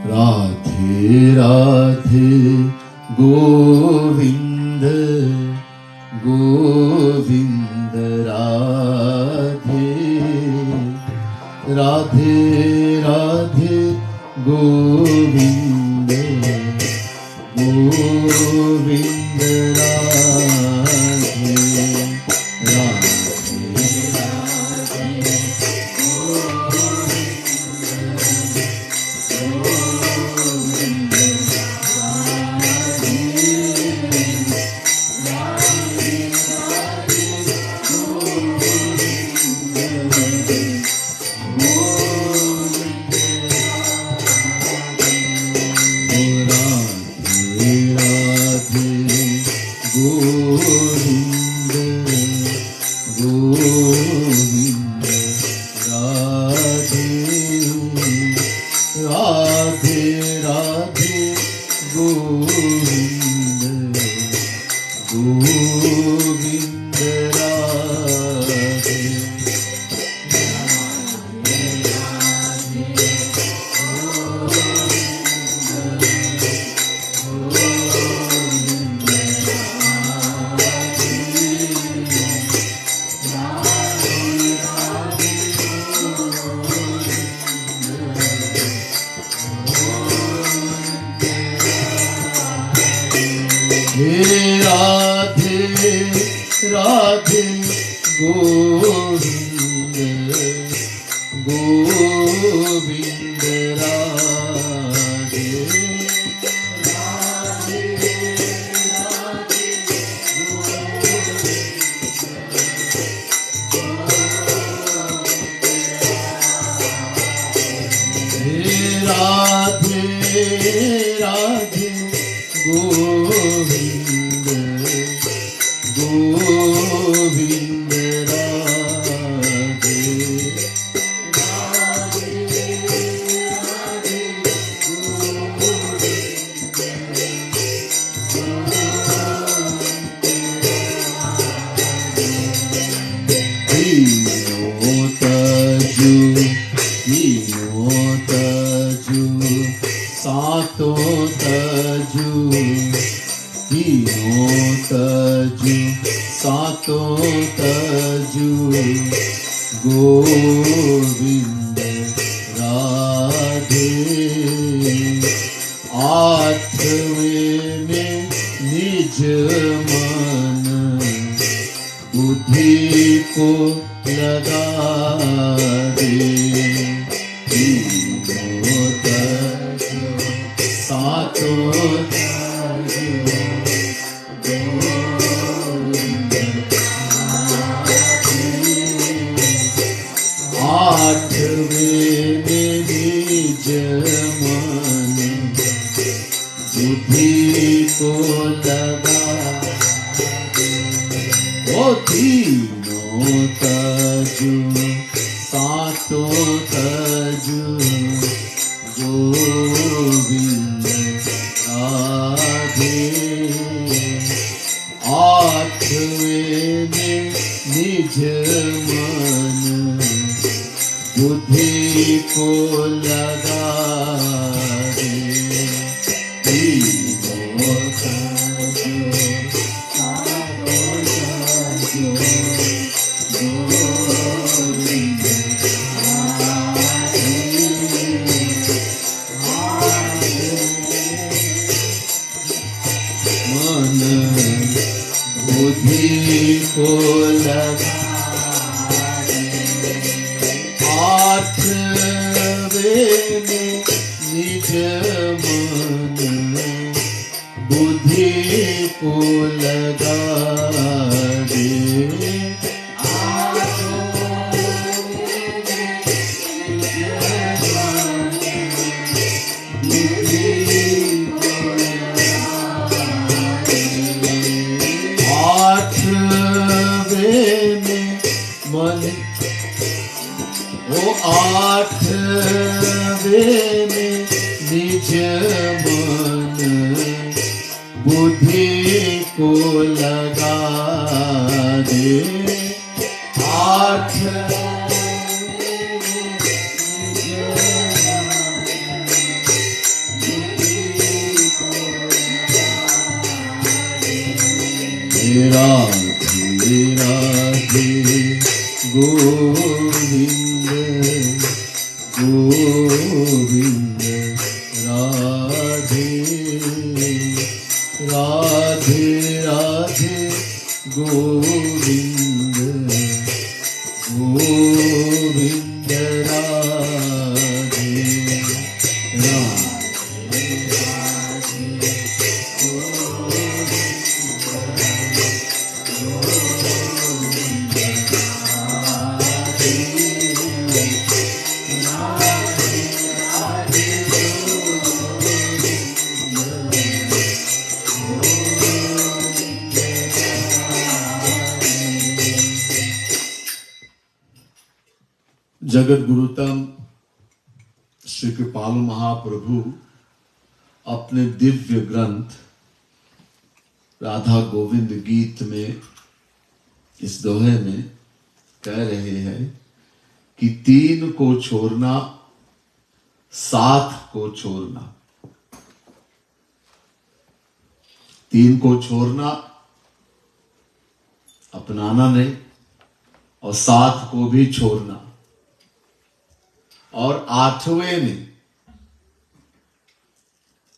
Radhe Radhe Govind Govind Radhe Radhe Radhe Govind Govind Radhe Radhe Tinon Taju Saton Taju Govind Radhe Athave में निज मन बुद्धि को लगा दे तीनों तजु सातों आठवें में निज मन बुद्धि को लगा वो तीनों तजु सातों तजु गोविंद राधे आठवें में निज मन बुद्धि को लगा दे तीनों तजु सातों तजु गोविंद राधे मन बुद्धि को लगा आठवें में निज मन बुद्धि को लगा दे आठवें में मन वो आठवें में निज मन बुद्धि को लगा दे। आठवें राधे राधे गोविंद गोविंद राधे राधे राधे गोविंद गोविंद राधे जगत गुरुतम श्री कृपालु महाप्रभु अपने दिव्य ग्रंथ राधा गोविंद गीत में इस दोहे में कह रहे हैं कि 3 को छोड़ना 7 को छोड़ना। 3 को छोड़ना अपनाना नहीं और 7 को भी छोड़ना। और 8वें में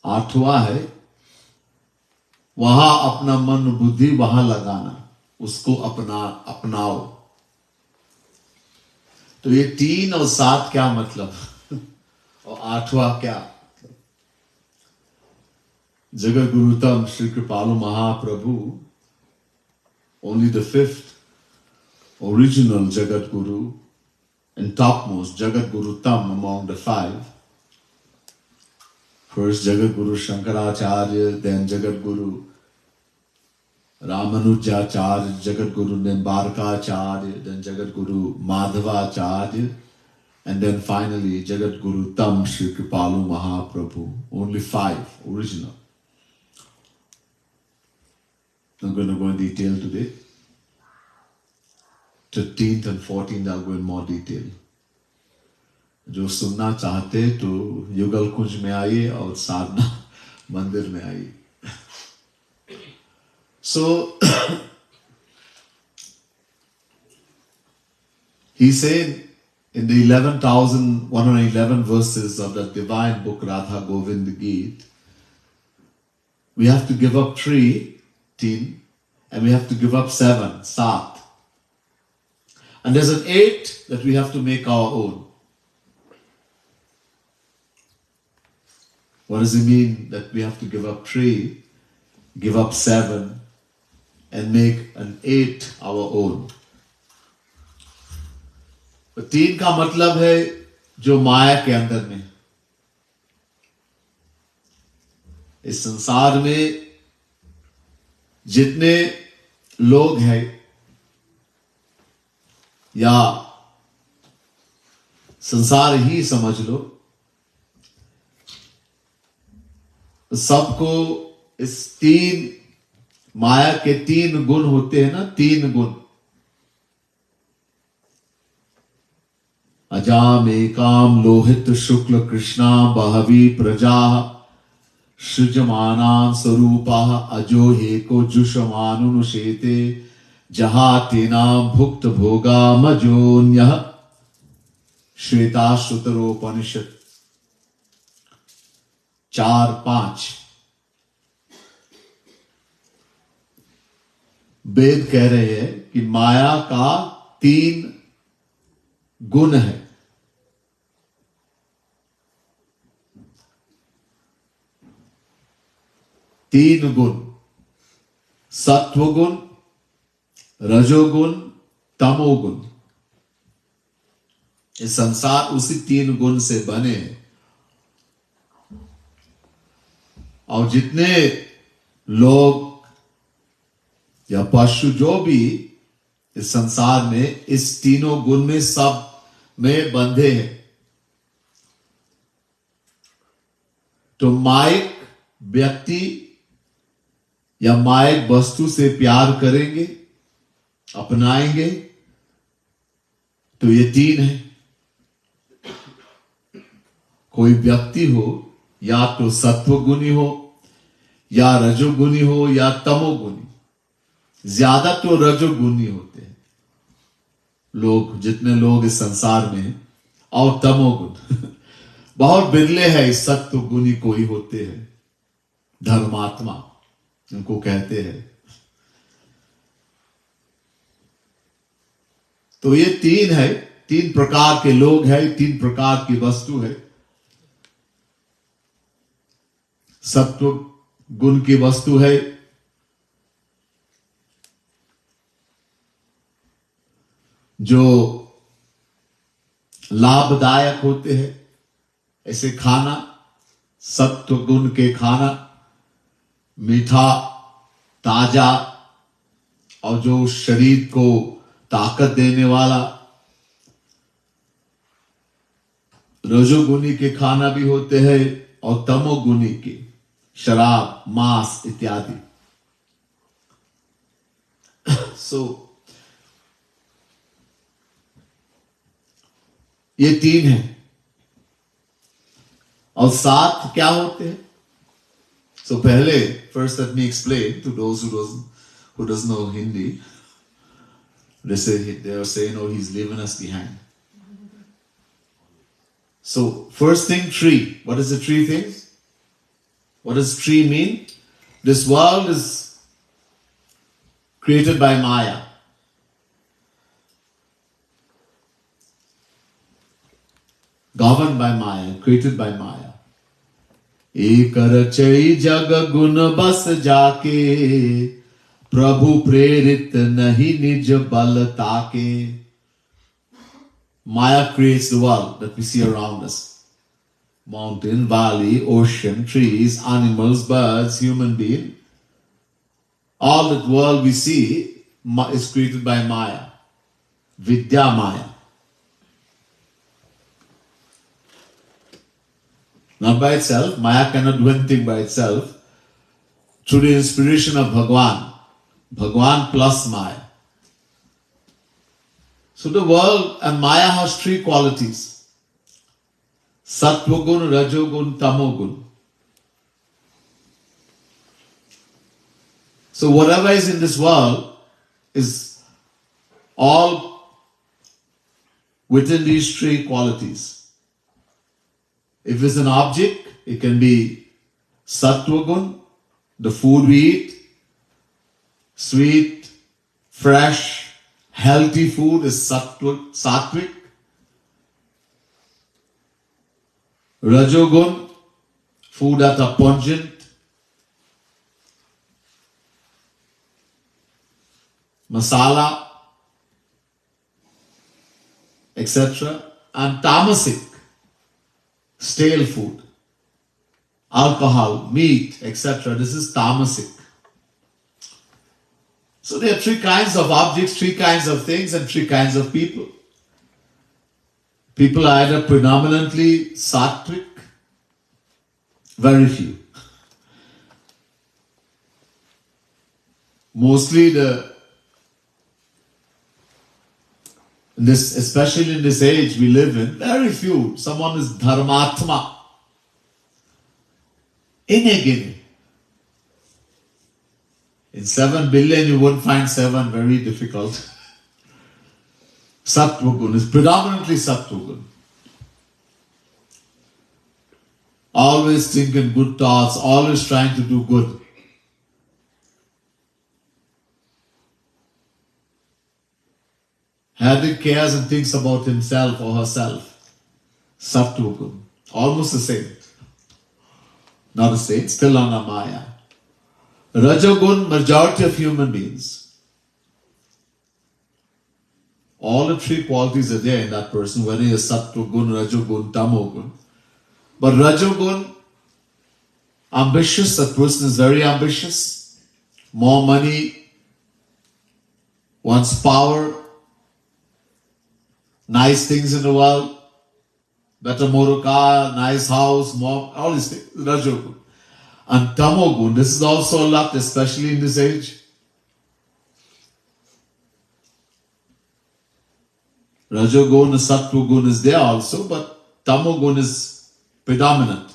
8वां है वहां अपना मन बुद्धि वहां लगाना, उसको अपनाओ। तो ये 3 और 7 क्या मतलब और 8वां क्या? जगत गुरुतम श्री कृपालु महाप्रभु, only the 5th original Jagat Guru and topmost Jagat Guru Tam among the 5. First Jagat Guru Shankaracharya, then Jagat Guru Ramanujacharya, Jagat Guru Nimbarkacharya, then Jagat Guru Madhavacharya, and then finally Jagat Guru Tam Shri Kripalu Mahaprabhu. Only 5 original. I'm going to go in detail today. 13th and 14th I'll go in more detail. जो सुनना चाहते तो युगल कुंज में आइए और साधना मंदिर में आइए. So he said in the 11,111 verses of the divine book Radha Govind Geet, we have to give up 3, 10, and we have to give up 7, 7. And there's an 8 that we have to make our own. What does it mean that we have to give up 3, give up 7, and make an 8 our own? 3 का मतलब है जो माया के अंदर में. इस संसार में जितने लोग हैं या संसार ही समझ लो, सबको इस 3 माया के 3 गुण होते हैं ना, 3 गुण. अजाम एकाम लोहित शुक्ल कृष्णा बहवी प्रजा सृजमानां स्वरूपा अजो हेको जुषमानुनुशेते जहा तेना भुक्त भोगा मजोन्यः श्वेताश्रुतरोपनिषद 4-5. वेद कह रहे हैं कि माया का 3 गुण है. तीन गुण, सत्वगुण, रजोगुण, तमोगुण. ये संसार उसी 3 गुण से बने हैं. और जितने लोग या पशु जो भी इस संसार में इस तीनों गुण में सब में बंधे हैं. तो माइक व्यक्ति या मायक वस्तु से प्यार करेंगे, अपनाएंगे, तो ये तीन है। कोई व्यक्ति हो, या तो सत्वगुणी हो, या रजोगुणी हो, या तमोगुणी। ज्यादा तो रजोगुणी होते हैं लोग, जितने लोग इस संसार में हैं, और तमोगुण बहुत बिरले है। इस सत्व गुणी कोई होते हैं, धर्मात्मा उनको कहते हैं। तो ये तीन है, तीन प्रकार के लोग हैं, तीन प्रकार की वस्तु है। सत्व गुण की वस्तु है जो लाभदायक होते हैं, ऐसे खाना, सत्व गुण के खाना मीठा, ताजा और जो शरीर को ताकत देने वाला। रजोगुणी के खाना भी होते हैं और तमोगुणी के शराब, मांस इत्यादि। ये तीन है। और सात क्या होते हैं? पहले first let me explain to those who doesn't know Hindi. They are saying, oh, he's leaving us behind. So first thing, tree. What is the tree thing? What does tree mean? This world is created by Maya. Governed by Maya, created by Maya. एक रचई जग गुण बस जाके, प्रभु प्रेरित नहीं निज बल ताके. Maya creates the world that we see around us. Mountain, valley, ocean, trees, animals, birds, human being. All that world we see is created by Maya. Vidya Maya. Not by itself. Maya cannot do anything by itself. Through the inspiration of Bhagwan. Bhagwan plus Maya. So the world and Maya has three qualities. Sattvagun, Rajogun, Tamogun. So whatever is in this world is all within these three qualities. If it's an object, it can be Sattvagun, the food we eat, sweet, fresh, healthy food is Sattvic. Rajogun, food that are pungent. Masala, etc. And Tamasic, stale food, alcohol, meat, etc. This is Tamasic. So there are three kinds of objects, three kinds of things, and three kinds of people. People are either predominantly sattvic, very few. Mostly especially in this age we live in, very few. Someone is dharmatma. In 7 billion you won't find 7, very difficult. Sattvagun is predominantly Sattvagun. Always thinking good thoughts, always trying to do good. Having cares and thinks about himself or herself. Sattvagun. Almost the same. Not the same, still on Maya. Rajogun, majority of human beings. All the three qualities are there in that person, whether he is Sattvagun, Rajogun, Tamogun. But Rajogun, ambitious, that person is very ambitious. More money, wants power, nice things in the world, better motor car, nice house, more, all these things, Rajogun. And tamogun, this is also a lot, especially in this age. Rajogun, sattvagun is there also, but tamogun is predominant.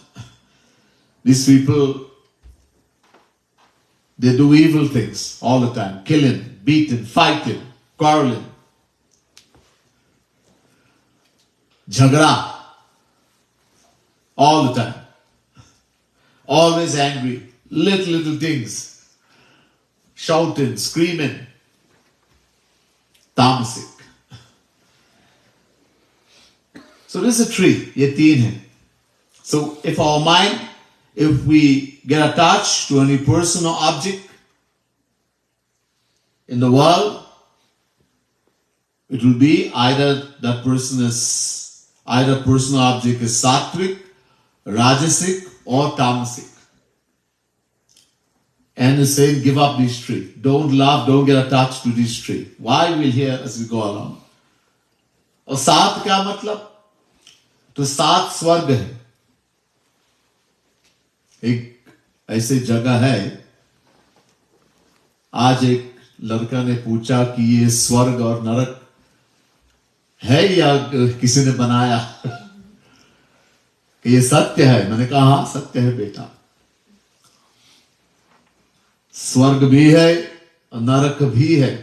These people, they do evil things all the time. Killing, beating, fighting, quarreling. Jhagara. All the time. Always angry. Little things. Shouting, screaming. Tamasic. So this is a tree. Ye teen hai. So if our mind, if we get attached to any person or object in the world, it will be either that person is, either person or object is sattvic, rajasic or tamasic. And is saying, give up this tree. Don't love, don't get attached to this tree. Why we'll hear as we go along. और सात क्या मतलब? तो सात स्वर्ग है. एक ऐसे जगह है. आज एक लड़का ने पूछा कि ये स्वर्ग और नरक है या किसी ने बनाया? कि ये सत्य है. मैंने कहा हाँ सत्य है बेटा. स्वर्ग भी है और नरक भी है.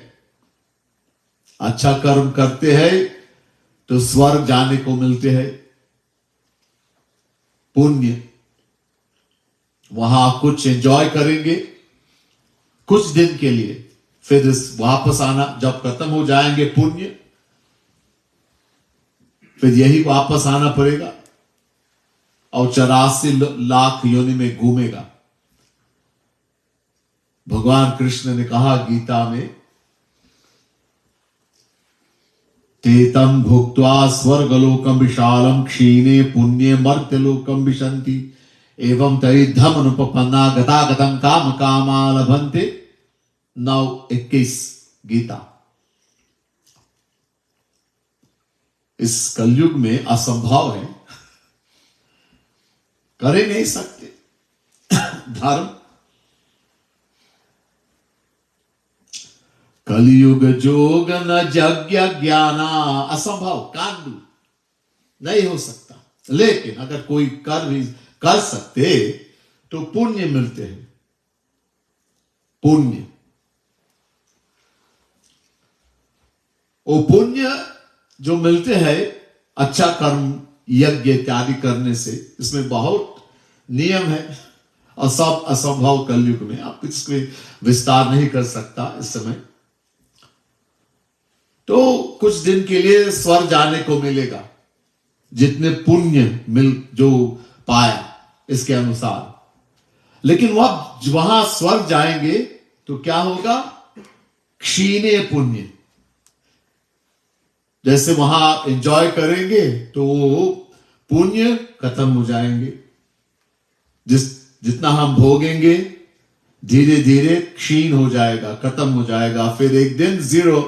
अच्छा कर्म करते हैं तो स्वर्ग जाने को मिलते हैं. पुण्य वहां कुछ एंजॉय करेंगे कुछ दिन के लिए, फिर वापस आना जब खत्म हो जाएंगे पुण्य, फिर यही वापस आना पड़ेगा और 84 लाख योनि में घूमेगा. भगवान कृष्ण ने कहा गीता में, तेतम भुक्त्वा स्वर्गलोकम विशालम क्षीणे पुण्ये मर्त्यलोकम विशन्ति एवं तैद्धम अनुपन्ना गतागतम काम कामा लभन्ते. 9:21 गीता. इस कलयुग में असंभव है, कर ही नहीं सकते धर्म. कलयुग जोग न यज्ञ ज्ञाना. असंभव, कांड नहीं हो सकता. लेकिन अगर कोई कर सकते तो पुण्य मिलते हैं. पुण्य, वो पुण्य जो मिलते हैं अच्छा कर्म यज्ञ इत्यादि करने से, इसमें बहुत नियम है और सब असंभव कलयुग में. आप इसके विस्तार नहीं कर सकता इस समय. तो कुछ दिन के लिए स्वर्ग जाने को मिलेगा जितने पुण्य जो पाया इसके अनुसार. लेकिन वहां स्वर्ग जाएंगे तो क्या होगा? क्षीणे पुण्य. जैसे वहां एंजॉय करेंगे तो पुण्य खत्म हो जाएंगे. जितना हम भोगेंगे धीरे धीरे क्षीण हो जाएगा, खत्म हो जाएगा. फिर एक दिन 0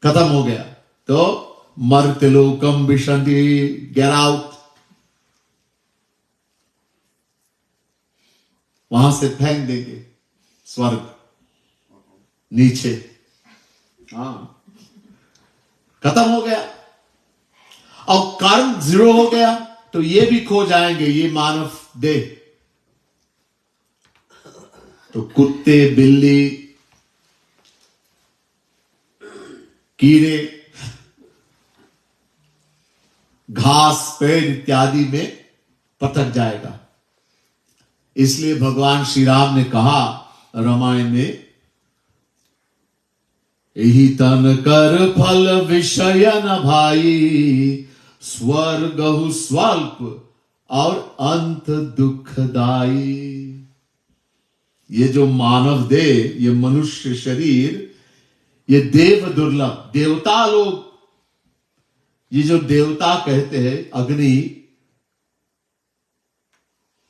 खत्म हो गया तो मर्त्यलोकम विशन्ति, गेट आउट. वहां से फेंक देंगे स्वर्ग नीचे. हाँ, खत्म हो गया. और कर्म 0 हो गया तो ये भी खो जाएंगे, ये मानव देह. तो कुत्ते, बिल्ली, कीड़े, घास, पेड़ इत्यादि में पटक जाएगा. इसलिए भगवान श्री राम ने कहा रामायण में, यही तन कर फल विषय न भाई, स्वर्गहु स्वल्प और अंत दुखदाई. ये जो मानव देह, ये मनुष्य शरीर, ये देव दुर्लभ. देवता लोग, ये जो देवता कहते हैं, अग्नि,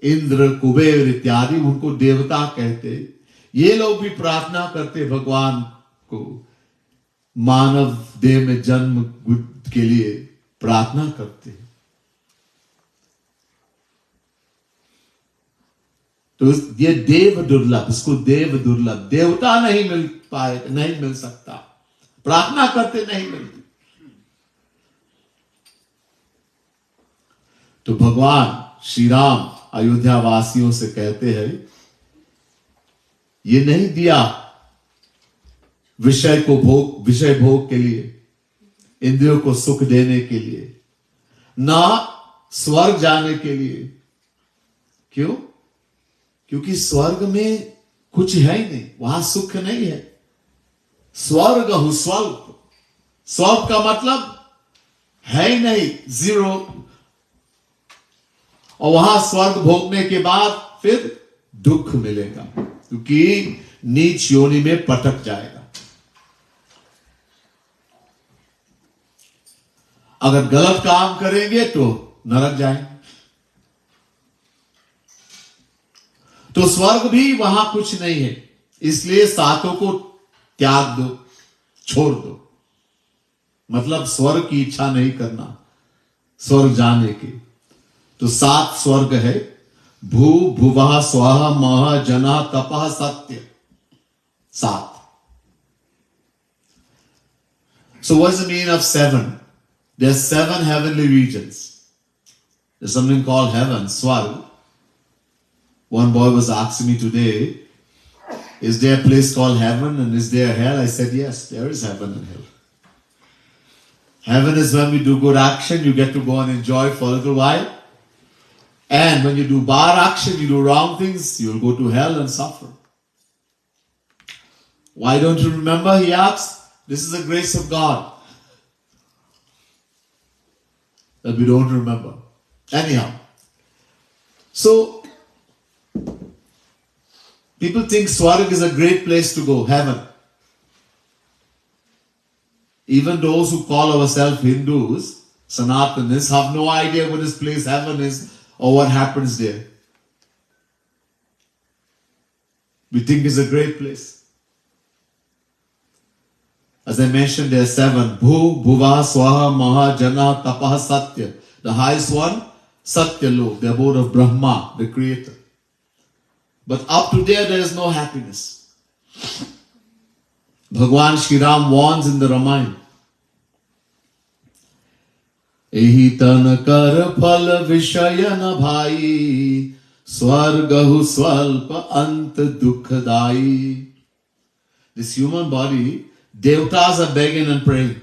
इंद्र, कुबेर इत्यादि, उनको देवता कहते हैं. ये लोग भी प्रार्थना करते भगवान को, मानव देह में जन्म के लिए प्रार्थना करते हैं. तो ये देव दुर्लभ, इसको देव दुर्लभ, देवता नहीं मिल पाए, नहीं मिल सकता, प्रार्थना करते नहीं मिलती। तो भगवान श्री राम अयोध्या वासियों से कहते हैं, ये नहीं दिया विषय भोग के लिए, इंद्रियों को सुख देने के लिए, ना स्वर्ग जाने के लिए। क्यों? क्योंकि स्वर्ग में कुछ है ही नहीं, वहां सुख नहीं है। स्वर्ग स्वल्प, स्वल्प का मतलब है ही नहीं, जीरो। और वहां स्वर्ग भोगने के बाद फिर दुख मिलेगा, क्योंकि नीच योनि में पटक जाएगा। अगर गलत काम करेंगे तो नरक जाएंगे। तो स्वर्ग भी वहां कुछ नहीं है, इसलिए सातों को त्याग दो, छोड़ दो। मतलब स्वर्ग की इच्छा नहीं करना, स्वर्ग जाने की। तो 7 स्वर्ग है, भू भुवः स्वः महः जनः तपः सत्य, 7. So what's the meaning of 7? There's 7 heavenly regions. There's something called heaven, Swarg. One boy was asking me today, is there a place called heaven and is there hell? I said, yes, there is heaven and hell. Heaven is when we do good action, you get to go and enjoy for a little while. And when you do bad action, you do wrong things, you'll go to hell and suffer. Why don't you remember? He asked. This is the grace of God that we don't remember. Anyhow, so people think Swarg is a great place to go, heaven. Even those who call ourselves Hindus, Sanatanists, have no idea what this place heaven is or what happens there. We think it's a great place. As I mentioned, there are 7. Bhu, Bhuva, Swaha, Maha, Jana, Tapaha, Satya. The highest one, Satya Lok, the abode of Brahma, the creator. But up to there is no happiness. Bhagwan Shri Ram warns in the Ramayana. Ehi tan kar phal vishayana bhai, swargahu swalpa ant dukhdai. This human body, Devatas are begging and praying.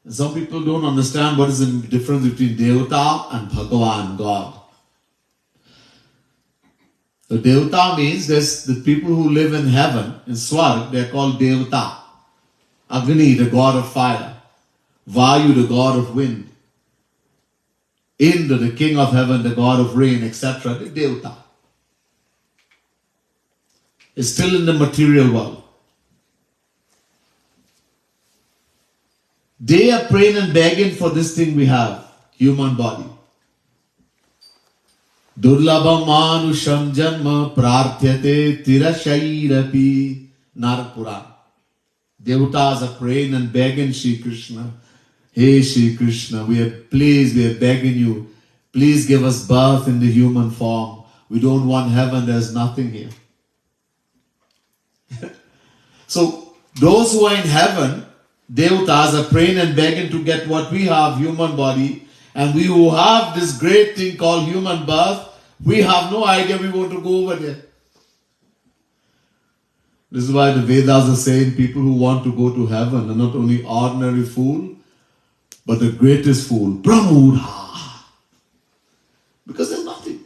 And some people don't understand what is the difference between Devata and Bhagavan, God. So Devata means there's the people who live in heaven, in Swarg, they're called Devata. Agni, the god of fire. Vayu, the god of wind. Indra, the king of heaven, the god of rain, etc. The Devata. It's still in the material world. They are praying and begging for this thing we have, human body. Durlabha manusham janma prarthyate tirashairapi, Narad Puran. Devatas are praying and begging Shri Krishna. Hey Shri Krishna, we are begging you, please give us birth in the human form. We don't want heaven, there's nothing here. So, those who are in heaven, Devatas are praying and begging to get what we have, human body. And we who have this great thing called human birth, we have no idea we want to go over there. This is why the Vedas are saying people who want to go to heaven are not only ordinary fool, but the greatest fool, Brahmudha. Because there's nothing.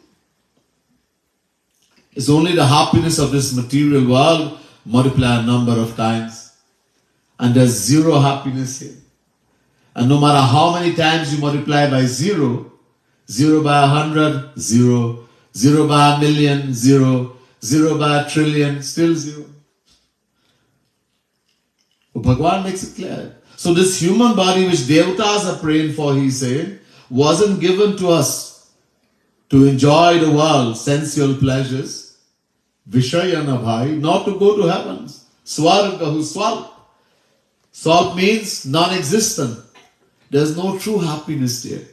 It's only the happiness of this material world multiplied a number of times. And there's zero happiness here. And no matter how many times you multiply by 0, 0 by 100, 0, 0 by a million, 0, 0 by a trillion, still 0. But Bhagavan makes it clear. So this human body which Devatas are praying for, he said, wasn't given to us to enjoy the world, sensual pleasures, Vishayana bhai, not to go to heavens. Swargahu swalp. Swalp means non-existent. There's no true happiness there.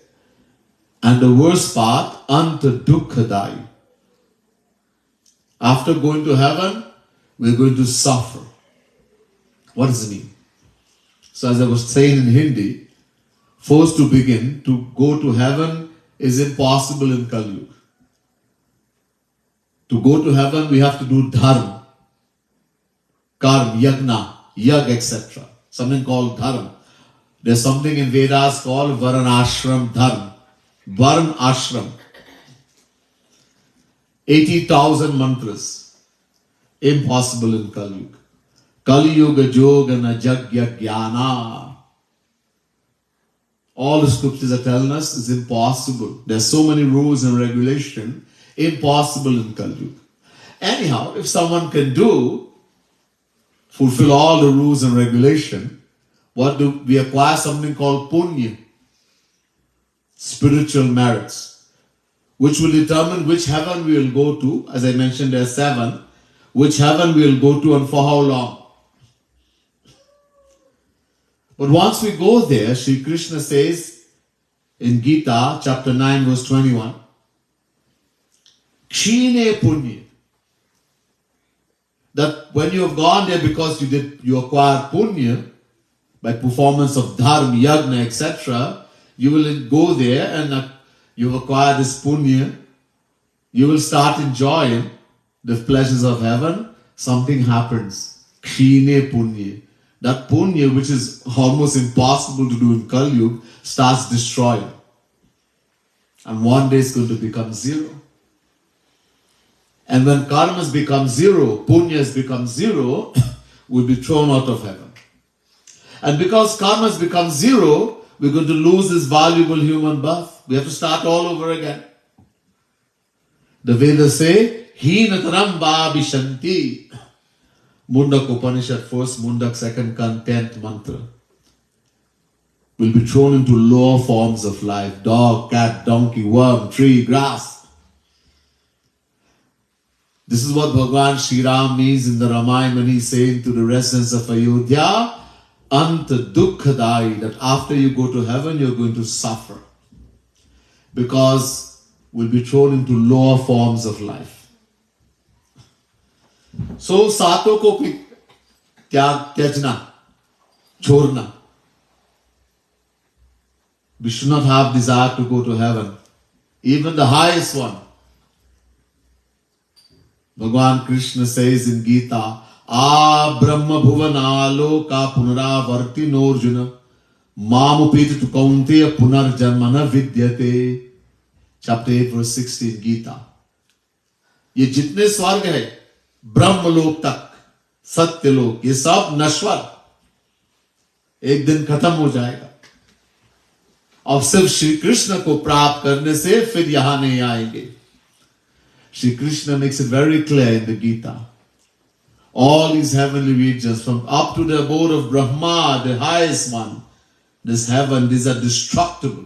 And the worst part, anta dukkhadai. After going to heaven, we're going to suffer. What does it mean? So as I was saying in Hindi, first to begin, to go to heaven is impossible in Kali Yuga. To go to heaven, we have to do dharma, karma, yag, etc. Something called dharma. There's something in Vedas called Varanashram dharma. Varn ashram. 80,000 mantras. Impossible in Kali Yuga. Kali Yuga Jogana Jagya Jnana. All the scriptures are telling us it's impossible. There's so many rules and regulations. Impossible in Kali Yuga. Anyhow, if someone can fulfill all the rules and regulation, we acquire something called punya, spiritual merits, which will determine which heaven we will go to. As I mentioned, there are 7. Which heaven we will go to and for how long. But once we go there, Sri Krishna says in Gita, chapter 9, verse 21, Kshine punya. That when you have gone there because you acquired punya by performance of dharma, yagna, etc., you will go there and you acquire this punya. You will start enjoying the pleasures of heaven. Something happens. Kshine punya. That punya, which is almost impossible to do in Kali Yuga, starts destroying. And one day it's going to become zero. And when karma has become zero, punya has become zero, we'll be thrown out of heaven. And because karma has become zero, we're going to lose this valuable human birth. We have to start all over again. The Vedas say, Hinataram Babhishanti. Mundak Upanishad, first Mundak, second Kan, 10th mantra. We'll be thrown into lower forms of life. Dog, cat, donkey, worm, tree, grass. This is what Bhagavan Shri Ram means in the Ramayana when he's saying to the residents of Ayodhya, Anta Dukkhadai, that after you go to heaven, you're going to suffer. Because we'll be thrown into lower forms of life. So, sato ko tyajna, chorna. We should not have desire to go to heaven. Even the highest one. Bhagavan Krishna says in Gita, Brahma bhuvana loka punaravarti norjuna mamupita tu kaunteya punarjanmana vidyate. Chapter 8 verse 16 Gita. ये जितने स्वर्ग है ब्रह्मलोक तक सत्यलोक ये सब नश्वर एक दिन खत्म हो जाएगा और सिर्फ श्री कृष्ण को प्राप्त करने से फिर यहां नहीं आएंगे. Shri Krishna makes it very clear in the Gita. All these heavenly regions, from up to the abode of Brahma, the highest one, this heaven, these are destructible.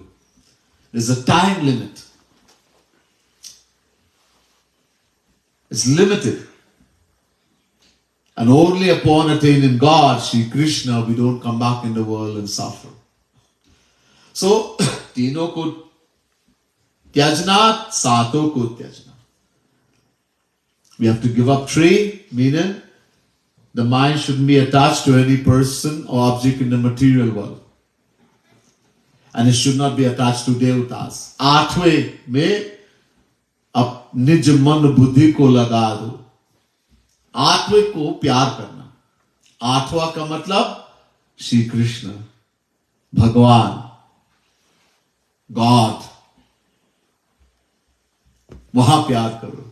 There's a time limit. It's limited. And only upon attaining God, Shri Krishna, we don't come back in the world and suffer. So, Tino ko tyajna, sato ko tyajna. We have to give up 3, meaning the mind shouldn't be attached to any person or object in the material world. And it should not be attached to devatas. Athave mein ab nij man buddhi ko laga do. Athave ko pyar karna. Athva ka matlab Shri Krishna, Bhagwan, God. Wahan pyar karo.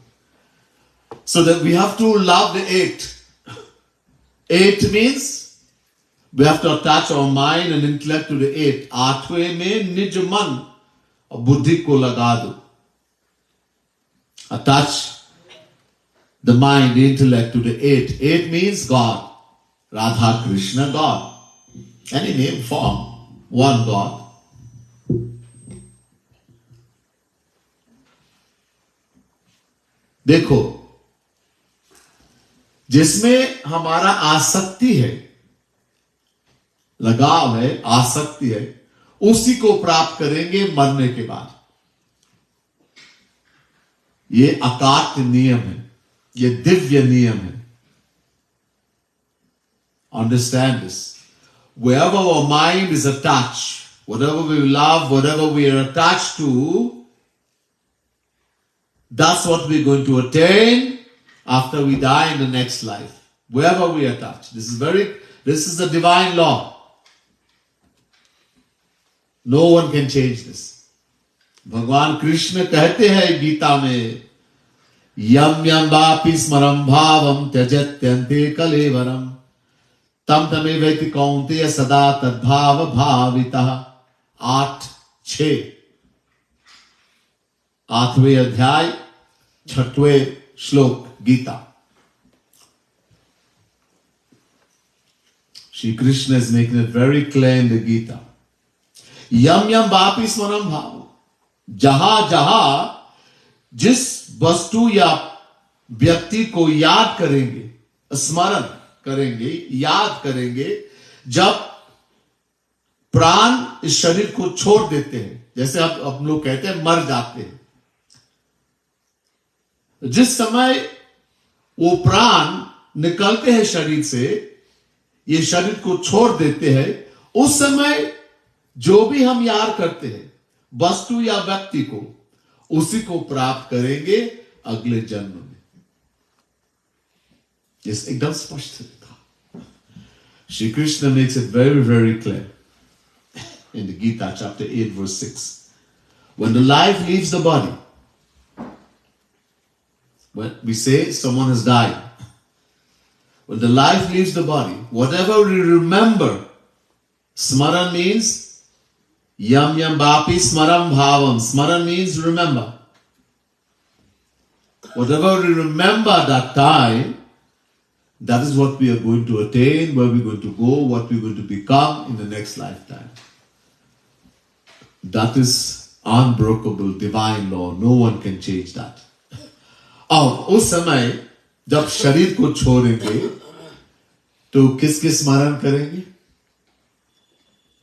So that we have to love the 8. 8 means we have to attach our mind and intellect to the 8. Athve mein nij man aur buddhi ko laga do. Attach the mind, the intellect to the 8. 8 means God. Radha, Krishna, God. Any name, form. One God. देखो जिसमें हमारा आसक्ति है, लगाव है, आसक्ति है, उसी को प्राप्त करेंगे मरने के बाद. ये अकाट्य नियम है. ये दिव्य नियम है. Understand this. Wherever our mind is attached, whatever we love, whatever we are attached to, that's what we're going to attain after we die in the next life. Wherever we attach. This is the divine law. No one can change this. भगवान कृष्ण कहते हैं गीता में, यम यम वापि स्मरं भावम त्यजत्यन्ते कलेवरम तम तमेवैति कौन्तेय सदा तद्भाव भावितः. 8:6 8वें अध्याय 6वें श्लोक Gita. Shri Krishna is making it very clear in the Gita. Yam yam vapi smaram bhavam. जहां जहां जिस वस्तु या व्यक्ति को याद करेंगे, स्मरण करेंगे, याद करेंगे, जब प्राण इस शरीर को छोड़ देते हैं, जैसे अब लोग कहते हैं मर जाते हैं, जिस समय वो प्राण निकलते हैं शरीर से, ये शरीर को छोड़ देते हैं, उस समय जो भी हम याद करते हैं वस्तु या व्यक्ति को, उसी को प्राप्त करेंगे अगले जन्म में. ये एकदम स्पष्ट लिखा. Shri Krishna makes it very very clear in the Gita chapter 8 verse 6. When the life leaves the body, when we say someone has died, when the life leaves the body, whatever we remember, smaran means yam yam vapi smaram bhavam. Smaran means remember. Whatever we remember that time, that is what we are going to attain, where we're going to go, what we're going to become in the next lifetime. That is unbreakable divine law. No one can change that. और उस समय जब शरीर को छोड़ेंगे तो किसके स्मरण करेंगे?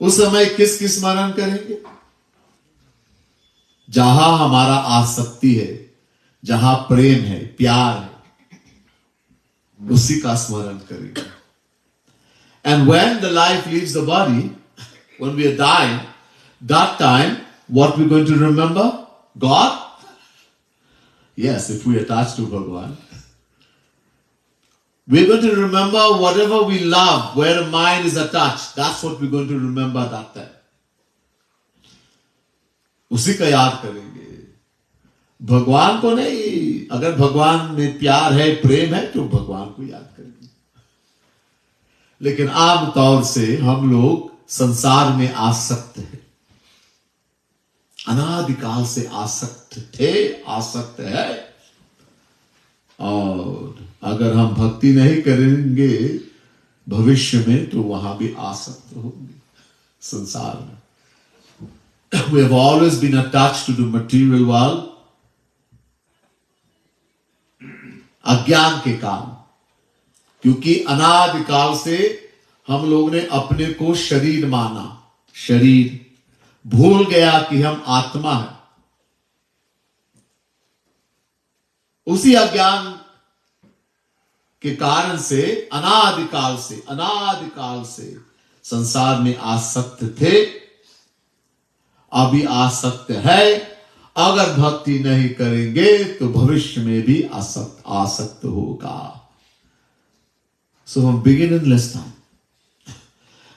उस समय किसकी स्मरण करेंगे? जहां हमारा आसक्ति है, जहां प्रेम है, प्यार है, उसी का स्मरण करेंगे. And when the life leaves the body, when we are dying, that time, what we're going to remember? God? Yes, if we attach to Bhagavan. We're going to remember whatever we love, where the mind is attached. That's what we're going to remember that time. उसी का याद करेंगे, भगवान को नहीं. अगर भगवान में प्यार है, प्रेम है, तो भगवान को याद करेंगे. लेकिन आमतौर से हम लोग संसार में आसक्त हैं, अनादिकाल से आसक्त थे, आसक्त है. और अगर हम भक्ति नहीं करेंगे भविष्य में, तो वहां भी आसक्त होंगे संसार में. We have always been attached to the material world, अज्ञान के कारण. क्योंकि अनादिकाल से हम लोग ने अपने को शरीर माना, शरीर भूल गया कि हम आत्मा है. उसी अज्ञान के कारण से अनादिकाल से संसार में आसक्त थे, अभी आसक्त है. अगर भक्ति नहीं करेंगे तो भविष्य में भी आसक्त होगा. So from beginningless time,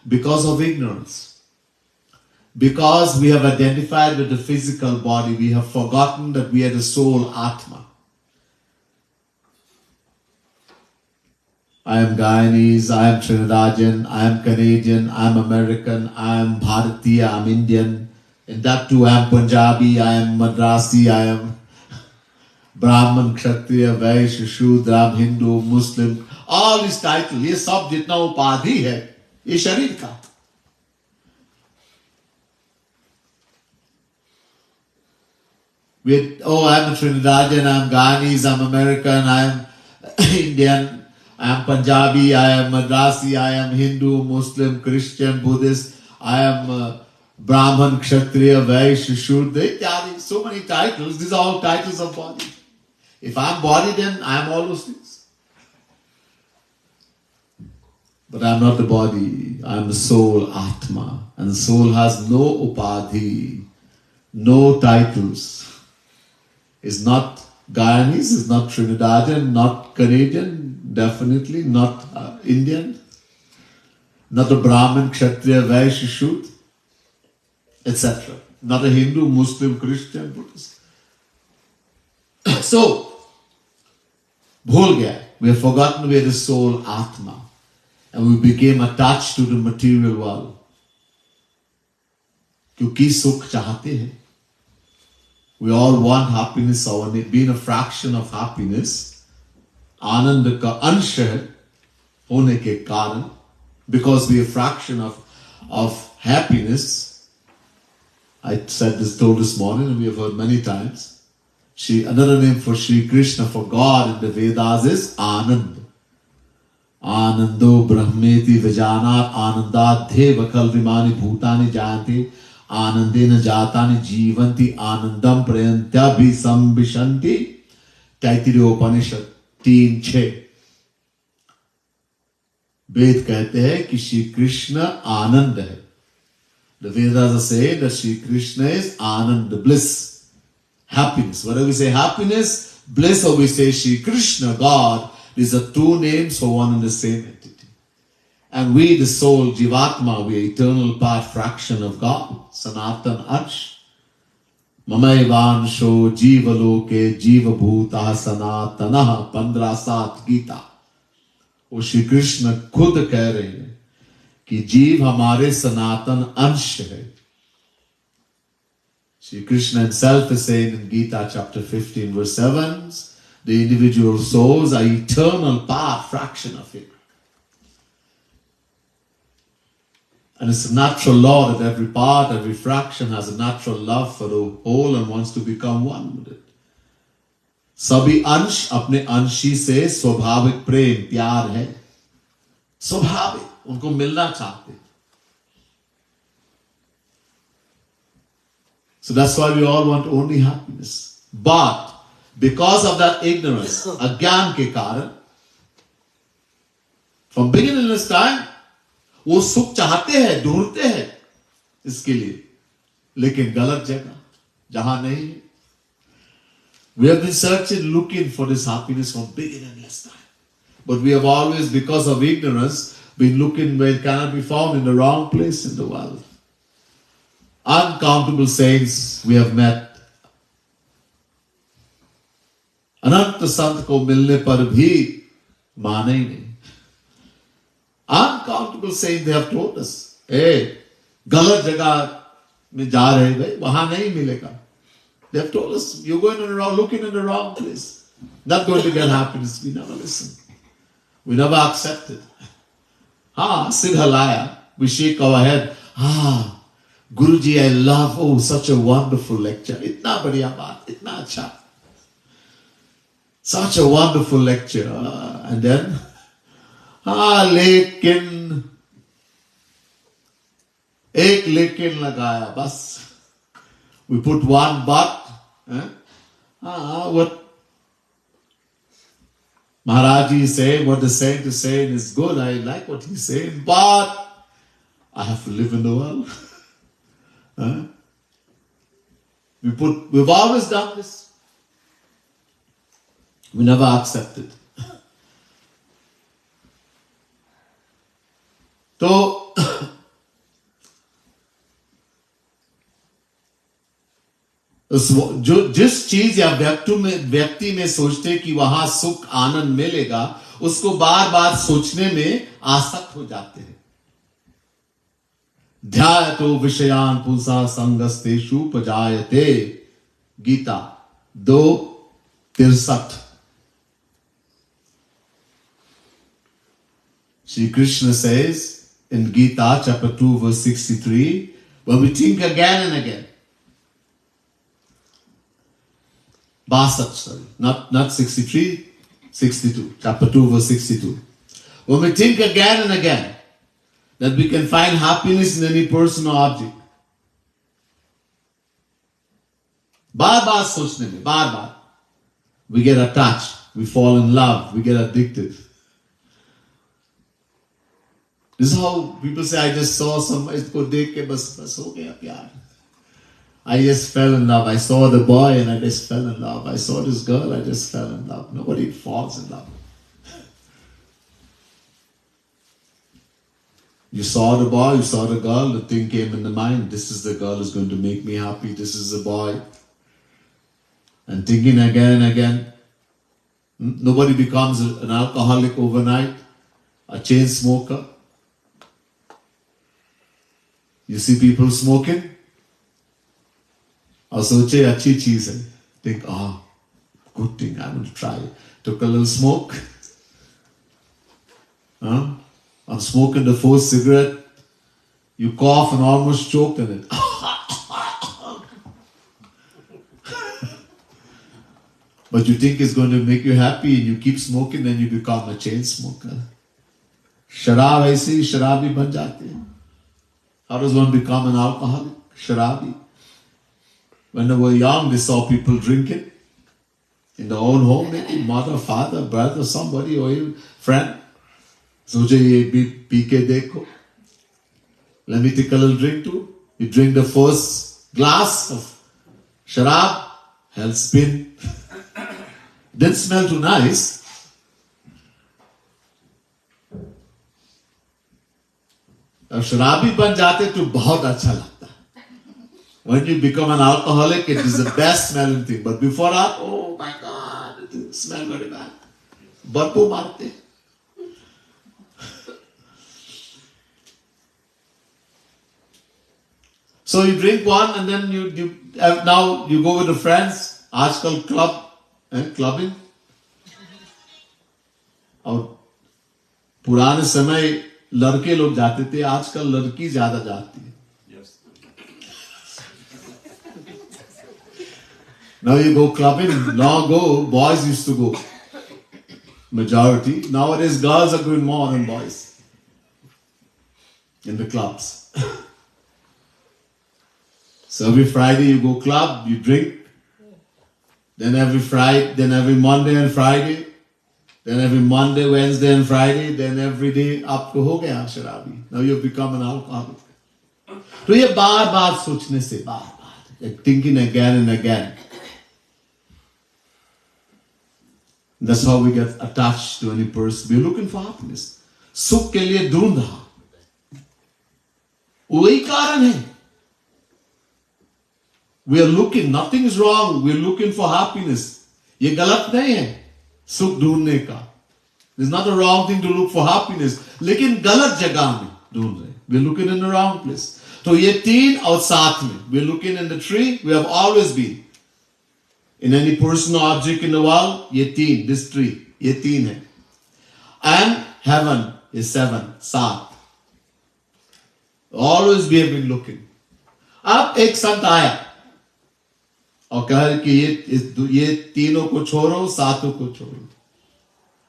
because of ignorance, because we have identified with the physical body, we have forgotten that we are the soul Atma. I am Guyanese, I am Trinidadian, I am Canadian, I am American, I am Bharatiya, I am Indian. And that too, I am Punjabi, I am Madrasi, I am Brahman, Kshatriya, Vaishya, Shudra, I am Hindu, Muslim. All these titles, ये सब जितना उपाधि है, ये शरीर का. I am a Trinidadian, I am Guyanese, I am American, I am Indian, I am Punjabi, I am Madrasi, I am Hindu, Muslim, Christian, Buddhist, I am Brahman, Kshatriya, Vaishya, Shudra, so many titles. These are all titles of body. If I'm body, then I'm all those things. But I'm not the body. I'm the soul, Atma. And the soul has no upadhi, no titles. It's not Guyanese, it's not Trinidadian, not Canadian, definitely not Indian, not a Brahmin, Kshatriya, Vaishya, Shudra, etc. Not a Hindu, Muslim, Christian, Buddhist. So, bhul gaya. We have forgotten where the soul, Atma. And we became attached to the material world. क्योंकि सुख चाहते हैं. We all want happiness, or being a fraction of happiness, आनंद का अंश है होने के कारण, because we are a fraction of happiness. I told this morning, and we have heard many times. Another name for Sri Krishna, for God in the Vedas is Anand. Anando Brahmeti Vijanat Anandadhe Vakal Vimani Bhutani Jayanti Anandena Jatani Jivanti Anandam Prayantya Visambhishanti. Taittiriya Upanishad 3:6. वेद कहते हैं कि श्री कृष्ण आनंद है. The Vedas say that Sri Krishna is Anand, bliss, happiness. Whether we say happiness, bliss, or we say Sri Krishna, God, these are two names for one and the same entity. And we, the soul, Jivatma, we are eternal part, fraction of God. Sanatan Ansh. Mamaivansho Jivaloke Jivabhuta Sanatanaha 15-7 Gita. वो श्री कृष्ण खुद कह रहे हैं कि जीव हमारे सनातन अंश है. Sri Krishna himself is saying in Gita chapter 15 verse 7, the individual souls are eternal part, fraction of it. And it's a natural law that every part, every fraction has a natural love for the whole and wants to become one with it. सभी अंश अपने अंशी से स्वाभाविक प्रेम प्यार है. स्वाभाविक उनको मिलना चाहते. So that's why we all want only happiness. But because of that ignorance, अज्ञान के कारण, from beginning this time, वो सुख चाहते हैं, ढूंढते हैं इसके लिए, लेकिन गलत जगह, जहां नहीं है. We have been searching, looking for this happiness from beginningless time. But we have always, because of ignorance, been looking where it cannot be found, in the wrong place in the world. Uncountable saints we have met. अनंत संत को मिलने पर भी माने ही नहीं. Uncountable saints, they have told us, hey, गलत जगह में जा रहे भाई, वहां नहीं मिलेगा. They have told us, you're going around looking in the wrong place. Not going to get happiness. We never listen. We never accept it. Siddhalaya. We shake our head. Guruji, I love, such a wonderful lecture. Itna badhiya baat, itna acha. Such a wonderful lecture. And then, lekin. Ek lekin lagaya, bas. We put one but. What Maharaji is saying, what the saint is saying is good. I like what he's saying, but I have to live in the world. We've always done this. We never accepted. So, जिस चीज या व्यक्ति में सोचते कि वहां सुख आनंद मिलेगा, उसको बार बार सोचने में आसक्त हो जाते हैं. ध्यायतो विषयान पुंसा संगस्तेषु पजायते. Gita 2:63. Shri Krishna says in Gita chapter 2 verse 63, when we think again and again, not 63, 62. Chapter 2, verse 62. When we think again and again that we can find happiness in any person or object, बार बार सोचने में, बार बार, we get attached, we fall in love, we get addicted. This is how people say, I just saw some, isko dekh ke bas ho gaya pyar. I just fell in love. I saw the boy and I just fell in love. I saw this girl, I just fell in love. Nobody falls in love. You saw the boy, you saw the girl, the thing came in the mind. This is the girl who's going to make me happy. This is the boy. And thinking again and again. Nobody becomes an alcoholic overnight, a chain smoker. You see people smoking? और सोचे अच्छी चीज है. Think, good thing, I'm going to try it. Took a little smoke. I'm smoking the first cigarette. You cough and almost choked in it. But you think it's going to make you happy and you keep smoking, then you become a chain smoker. शराब ऐसे ही शराबी बन जाते हैं. How does one become an alcoholic? Sharabi. When they were young, they saw people drinking in their own home, maybe mother, father, brother, somebody, or even friend. Soche ye bhi pee ke dekho. Let me take a little drink too. You drink the first glass of sharab, hell spin. Didn't smell too nice. अब शराबी बन जाते तो बहुत अच्छा लगता. When you become an alcoholic, it is the best smelling thing. But before that, oh my God, it smells very bad. बदबू मारते. So you drink one and then now you go with the friends. आजकल clubbing. और पुराने समय लड़के लोग जाते थे, आजकल लड़की ज्यादा जाती है. Now you go clubbing. Long ago, boys used to go. Majority. Nowadays, girls are going more than boys in the clubs. So every Friday you go club, you drink. Then every Monday and Friday. Then every Monday, Wednesday and Friday. Then every day, आपको हो गया शराबी. Now you become an alcoholic. तो ये बार-बार सोचने से, बार-बार, thinking again and again. That's how we get attached to any person. We're looking for happiness. सुख के लिए ढूंढ रहा. वही कारण है. We are looking, nothing is wrong. We're looking for happiness. ये गलत नहीं है. सुख ढूंढने का. There's not a wrong thing to look for happiness. लेकिन गलत जगह में ढूंढ रहे. We're looking in the wrong place. तो ये 3 और 7 में. We're looking in the tree. We have always been. In any person or object in the world, ये 3, this tree, ये 3 है. And heaven is 7, 7. Always we have been looking. अब एक संत आया और कहा कि ये तीनों को छोड़ो, 7 को छोड़ो.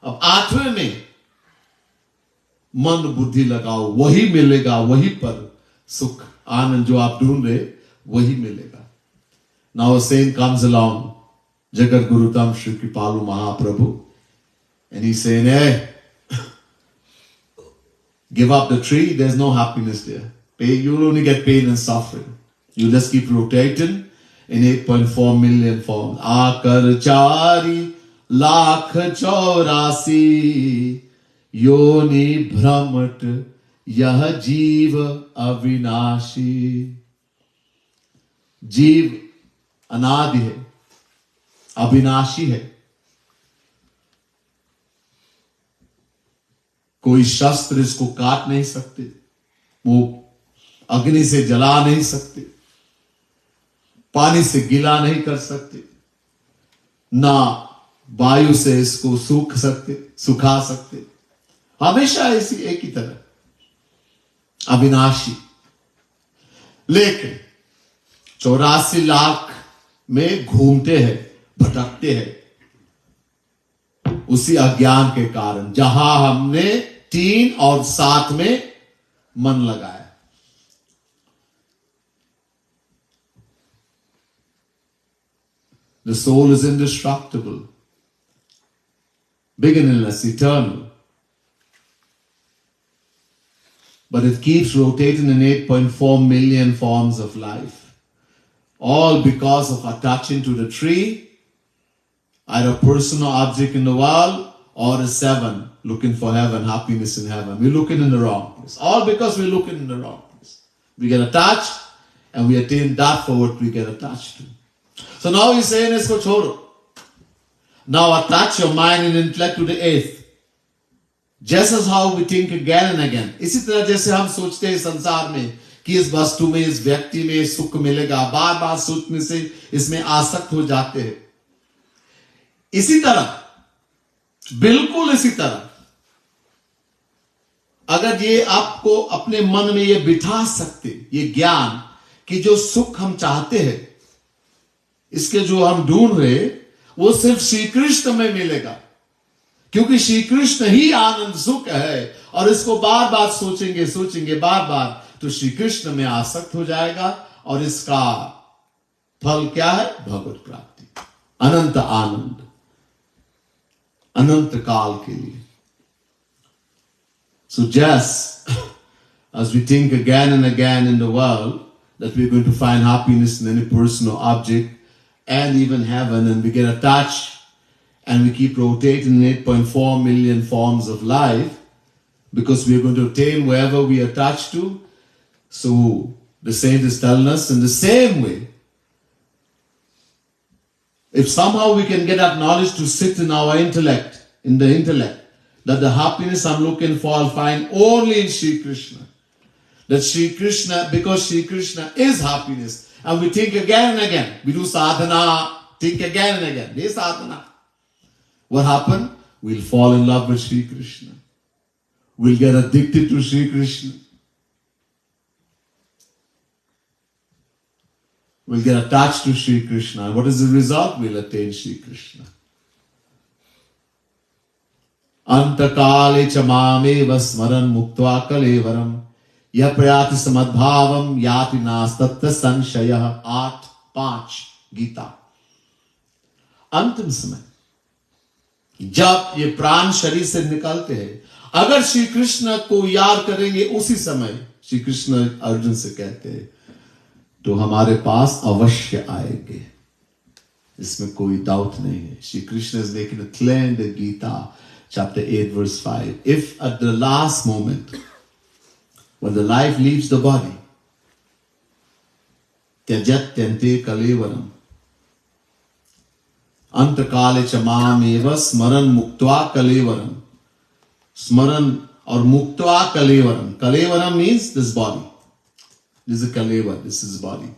अब 8वें में मन बुद्धि लगाओ, वही मिलेगा, वही पर सुख आनंद जो आप ढूंढ रहे, वही मिलेगा. Now a saint comes along, Jagat Gurutam Shri Kripalu Mahaprabhu, and he's saying, hey, give up the tree, there's no happiness there. You'll only get pain and suffering. You just keep rotating in 8.4 million forms. Akar chari lakh chaurasi yoni brahmat yah jeev avinashi. जीव अनादि है, अविनाशी है. कोई शस्त्र इसको काट नहीं सकते, वो अग्नि से जला नहीं सकते, पानी से गीला नहीं कर सकते, ना वायु से इसको सुखा सकते. हमेशा ऐसी एक ही तरह अविनाशी. लेकिन 84 लाख में घूमते हैं, भटकते हैं, उसी अज्ञान के कारण, जहां हमने 3 और 7 में मन लगाया. The soul is indestructible. beginningless, eternal. But it keeps rotating in 8.4 million forms of life. All because of attaching to the tree, either a person or object in the world, or the seven, looking for heaven, happiness in heaven. We're looking in the wrong place. All because we're looking in the wrong place. We get attached, and we attain that for what we get attached to. So now he's saying, isko chodo. Now attach your mind and intellect to the eighth. Just as how we think again and again. इसी तरह जैसे हम सोचते हैं संसार में कि इस वस्तु में, इस व्यक्ति में सुख मिलेगा, बार बार सोचने से इसमें आसक्त हो जाते हैं. इसी तरह, बिल्कुल इसी तरह, अगर ये आपको अपने मन में ये बिठा सकते, ये ज्ञान कि जो सुख हम चाहते हैं, इसके जो हम ढूंढ रहे, वो सिर्फ श्री कृष्ण में मिलेगा. क्योंकि श्री कृष्ण ही आनंद सुख है, और इसको बार बार सोचेंगे बार बार, तो श्री कृष्ण में आसक्त हो जाएगा, और इसका फल क्या है? भगवत प्राप्ति, अनंत आनंद, अनंत काल के लिए. So just as we think again and again in the world that we're going to find happiness in any person or object and even heaven, and we get attached and we keep rotating in 8.4 million forms of life because we're going to attain wherever we attach to. So the saint is telling us in the same way, if somehow we can get that knowledge to sit in our intellect, that the happiness I'm looking for I'll find only in Shri Krishna. That Shri Krishna, because Shri Krishna is happiness, and we think again and again, we do sadhana, think again and again, this sadhana. What happened? We'll fall in love with Shri Krishna. We'll get addicted to Shri Krishna. We'll get attached to Shri Krishna. And what is the result? We'll attain Shri Krishna. Antakale chamameva smaran muktva kalevaram ya prayati samadbhavam yati nastatta sanshayah. 8:5 Gita. अंतिम समय जब ये प्राण शरीर से निकलते हैं, अगर श्री कृष्ण को याद करेंगे उसी समय, श्री कृष्ण अर्जुन से कहते हैं, तो हमारे पास अवश्य आएंगे. इसमें कोई डाउट नहीं है. Shri Krishna is making it clear in the Gita, chapter 8, verse 5. If at the last moment, when the life leaves the body, त्यजत त्यन्ते कलेवरम अंतकाले च माम एव स्मरण मुक्त्वा कलेवरम. स्मरण और मुक्त्वा कलेवरम. कलेवरम means this body. This is a kalevar, this is body.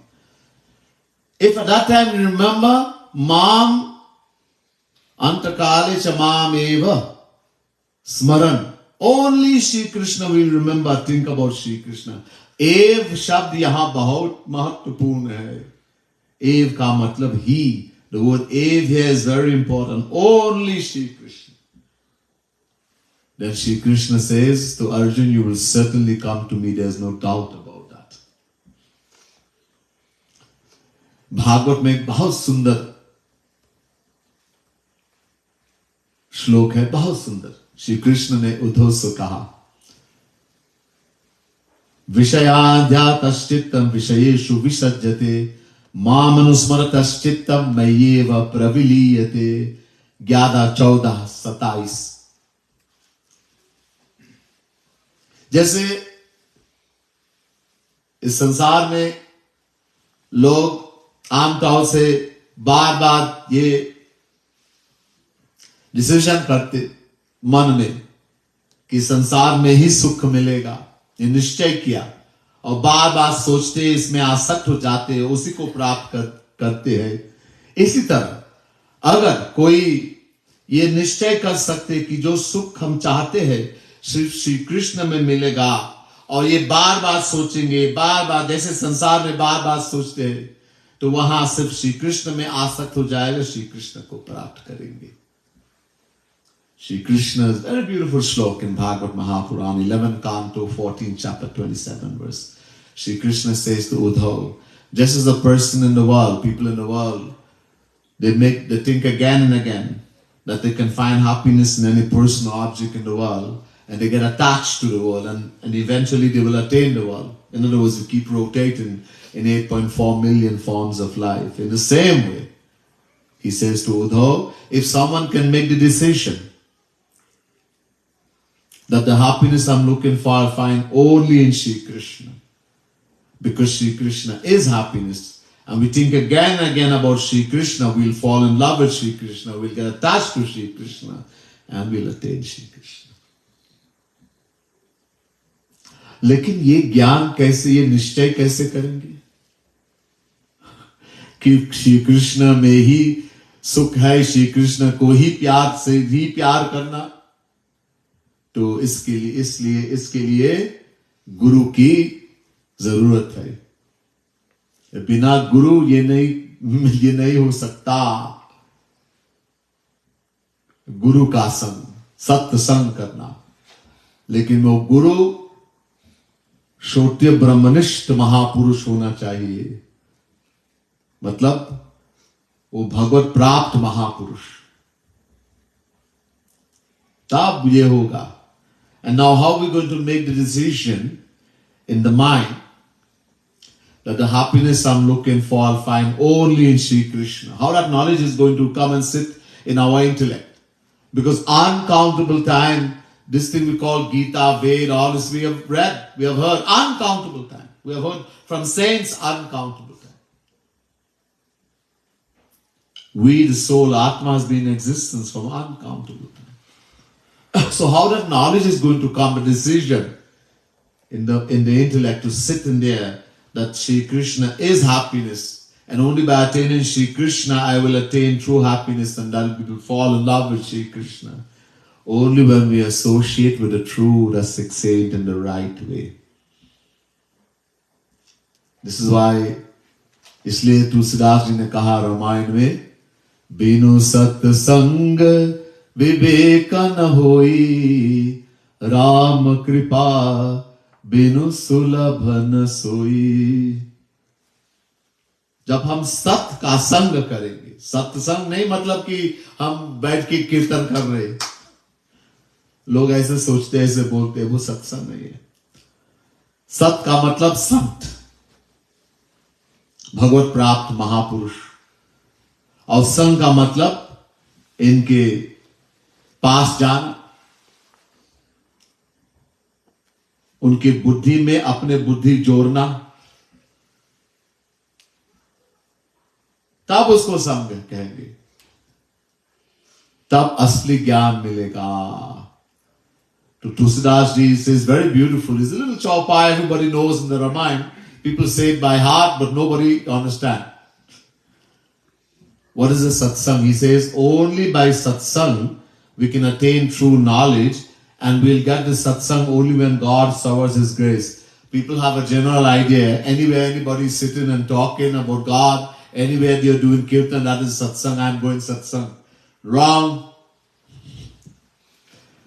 If at that time you remember Mam Antakale cha Mam Eva Smaran, only Shri Krishna will remember, think about Shri Krishna. Ev शब्द यहाँ बहुत महत्वपूर्ण है. Ev का मतलब ही. The word Ev here is very important. Only Shri Krishna. Then Shri Krishna says to Arjun, you will certainly come to me. There is no doubt about that. Bhagavat में एक बहुत सुंदर श्लोक है, बहुत सुंदर. श्री कृष्ण ने उद्धव से कहा, विषयाध्यातश्चित्तम विषयेषु विसज्जते मामनुस्मरतश्चित्तम मय्येव प्रविलीयते. 11:14-27. जैसे इस संसार में लोग आमतौर से बार बार ये डिसीजन करते मन में कि संसार में ही सुख मिलेगा, ये निश्चय किया, और बार बार सोचते इसमें आसक्त हो जाते हैं, उसी को प्राप्त करते हैं. इसी तरह अगर कोई ये निश्चय कर सकते कि जो सुख हम चाहते हैं सिर्फ श्री कृष्ण में मिलेगा, और ये बार बार सोचेंगे, बार बार जैसे संसार में बार बार सोचते हैं, तो वहां सिर्फ श्री कृष्ण में आसक्त हो जाएगा, श्री कृष्ण को प्राप्त करेंगे. Shri Krishna's very beautiful slok in Bhagavad Mahapuran, 11 Canto, 14 chapter, 27 verse. Shri Krishna says to Uddhav, just as a person in the world, people in the world, they think again and again that they can find happiness in any person or object in the world, and they get attached to the world, and eventually they will attain the world. In other words, we keep rotating in 8.4 million forms of life. In the same way, he says to Uddhav, if someone can make the decision that the happiness I'm looking for I'll find only in Shri Krishna, because Shri Krishna is happiness, and we think again and again about Shri Krishna, we'll fall in love with Shri Krishna, we'll get attached to Shri Krishna, and we'll attain Shri Krishna. लेकिन ये ज्ञान कैसे, ये निश्चय कैसे करेंगे कि श्री कृष्ण में ही सुख है, श्री कृष्ण को ही प्यार से ही प्यार करना? तो इसके लिए गुरु की जरूरत है। बिना गुरु ये नहीं हो सकता। गुरु का संग, सत्संग करना, लेकिन वो गुरु श्रोत्य ब्रह्मनिष्ठ महापुरुष होना चाहिए, मतलब वो भगवत प्राप्त महापुरुष, तब ये होगा। And now how are we going to make the decision in the mind that the happiness I'm looking for I'll find only in Shri Krishna? How that knowledge is going to come and sit in our intellect? Because uncountable time, this thing we call Gita, Ved, all this we have read, we have heard, uncountable time. We have heard from saints, uncountable time. We, the soul, Atma, has been in existence from uncountable time. So how that knowledge is going to come, a decision in the intellect to sit in there, that Shri Krishna is happiness, and only by attaining Shri Krishna I will attain true happiness, and that will fall in love with Shri Krishna. Only when we associate with the true Rasik saint in the right way. This is why, इसलिए तुलसीदास जी ने कहा रामायण में, बिनु सत्संग विवेक न होई, राम कृपा बिनु सुलभ न सोई। जब हम सत्य का संग करेंगे, सत्संग नहीं मतलब कि हम बैठ के कीर्तन कर रहे, लोग ऐसे सोचते हैं, ऐसे बोलते हैं, वो सत्संग नहीं है। सत का मतलब संत, भगवत प्राप्त महापुरुष, और संग का मतलब इनके पास जाना, उनकी बुद्धि में अपने बुद्धि जोड़ना, तब उसको संग कहेंगे, तब असली ज्ञान मिलेगा। To Tulsidas ji says very beautiful. It's a little chaupai everybody knows in the Ramayana. People say it by heart, but nobody understands. What is a satsang? He says only by satsang we can attain true knowledge, and we'll get the satsang only when God showers His grace. People have a general idea. Anywhere anybody is sitting and talking about God, anywhere they're doing kirtan, that is satsang. I'm going satsang. Wrong.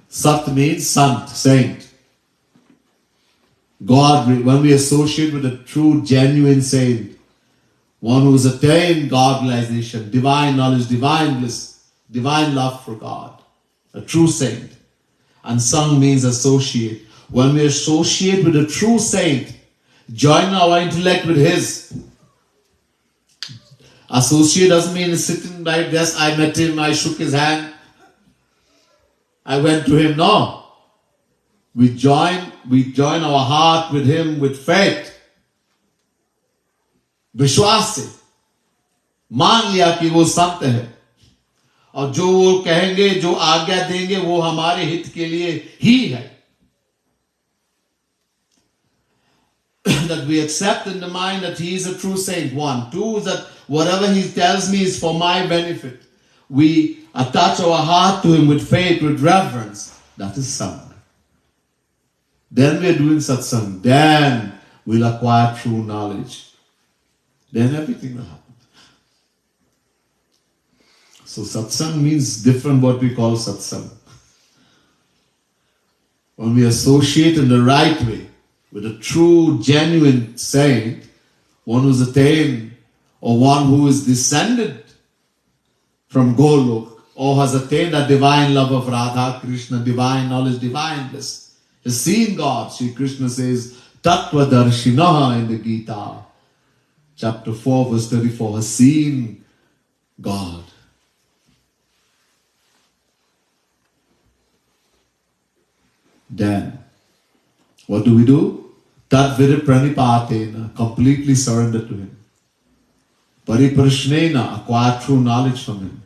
Sat means sant, saint. God, when we associate with a true, genuine saint, one who has attained God realization, divine knowledge, divine bliss, divine love for God, a true saint. And sang means associate. When we associate with a true saint, join our intellect with his. Associate doesn't mean sitting by desk, I met him, I shook his hand, I went to him. No. We join our heart with him with faith. विश्वास से मान लिया कि वो सत्य है, और जो वो कहेंगे, जो आज्ञा देंगे, वो हमारे हित के लिए ही है. That we accept in the mind that he is a true saint. 1. 2 is that whatever he tells me is for my benefit. We attach our heart to him with faith, with reverence. That is sang. Then we are doing satsang. Then we'll acquire true knowledge. Then everything will happen. So satsang means different what we call satsang. When we associate in the right way with a true, genuine saint, one who's attained or one who is descended from Golok, or has attained the divine love of Radha, Krishna, divine knowledge, divine bliss, has seen God. Sri Krishna says, Tattva Darshinaha in the Gita, chapter 4, verse 34, has seen God. Then, what do? Tat Viripranipatena, completely surrender to Him. Pariprashnena, acquire true knowledge from Him.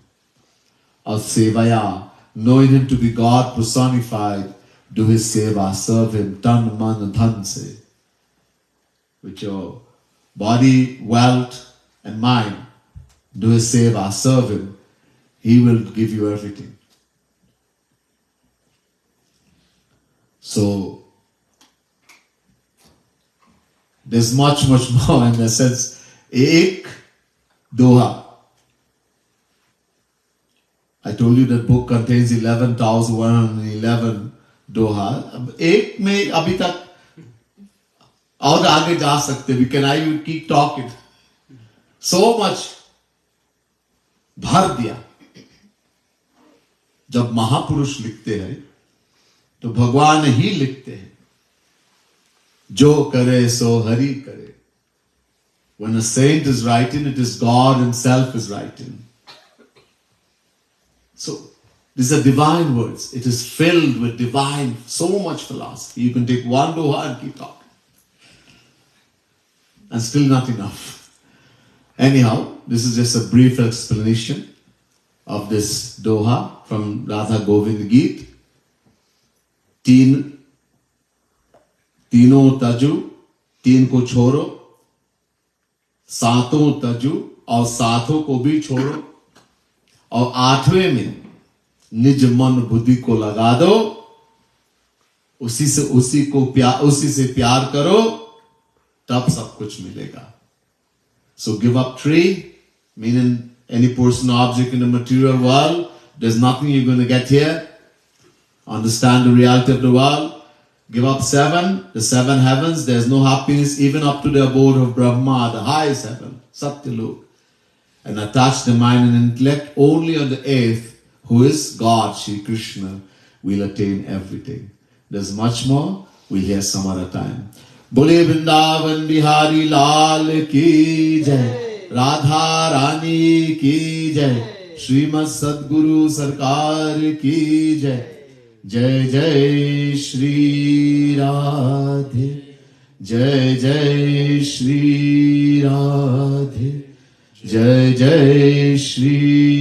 Al Sevaya, knowing Him to be God personified, do His seva, serve Him, tan man dhan se. With your body, wealth, and mind, do His seva, serve Him. He will give you everything. So, there's much more in the sense. Ek Doha. I told you that book contains 11,111 Doha. Ek mein abhi tak aur aage ja sakte. We can I keep talking. So much भर दिया. जब महापुरुष लिखते हैं तो भगवान ही लिखते हैं. जो करे so हरि करे. When a saint is writing, it is God Himself is writing. So, these are divine words. It is filled with divine, so much philosophy. You can take one doha and keep talking. And still not enough. Anyhow, this is just a brief explanation of this doha from Radha Govind Geet. Tinon Taju, तीन को छोड़ो, सातों तजु और सातों को भी छोड़ो, और आठवें में निज मन बुद्धि को लगा दो, उसी से प्यार करो, तब सब कुछ मिलेगा. So give up tree, meaning any person or object in the material world, there's nothing you're going to get here. Understand the reality of the world. Give up the seven heavens, there's no happiness even up to the abode of Brahma, the highest heaven, Satyalok. And attach the mind and intellect only on the eighth, who is God, Shri Krishna, will attain everything. There's much more, we'll hear some other time. Bole Vrindavan Bihari Lal ki jai, Radha Rani ki jai, Srimad Sadguru Sarkar ki jai. जय जय श्री राधे, जय जय श्री राधे, जय जय श्री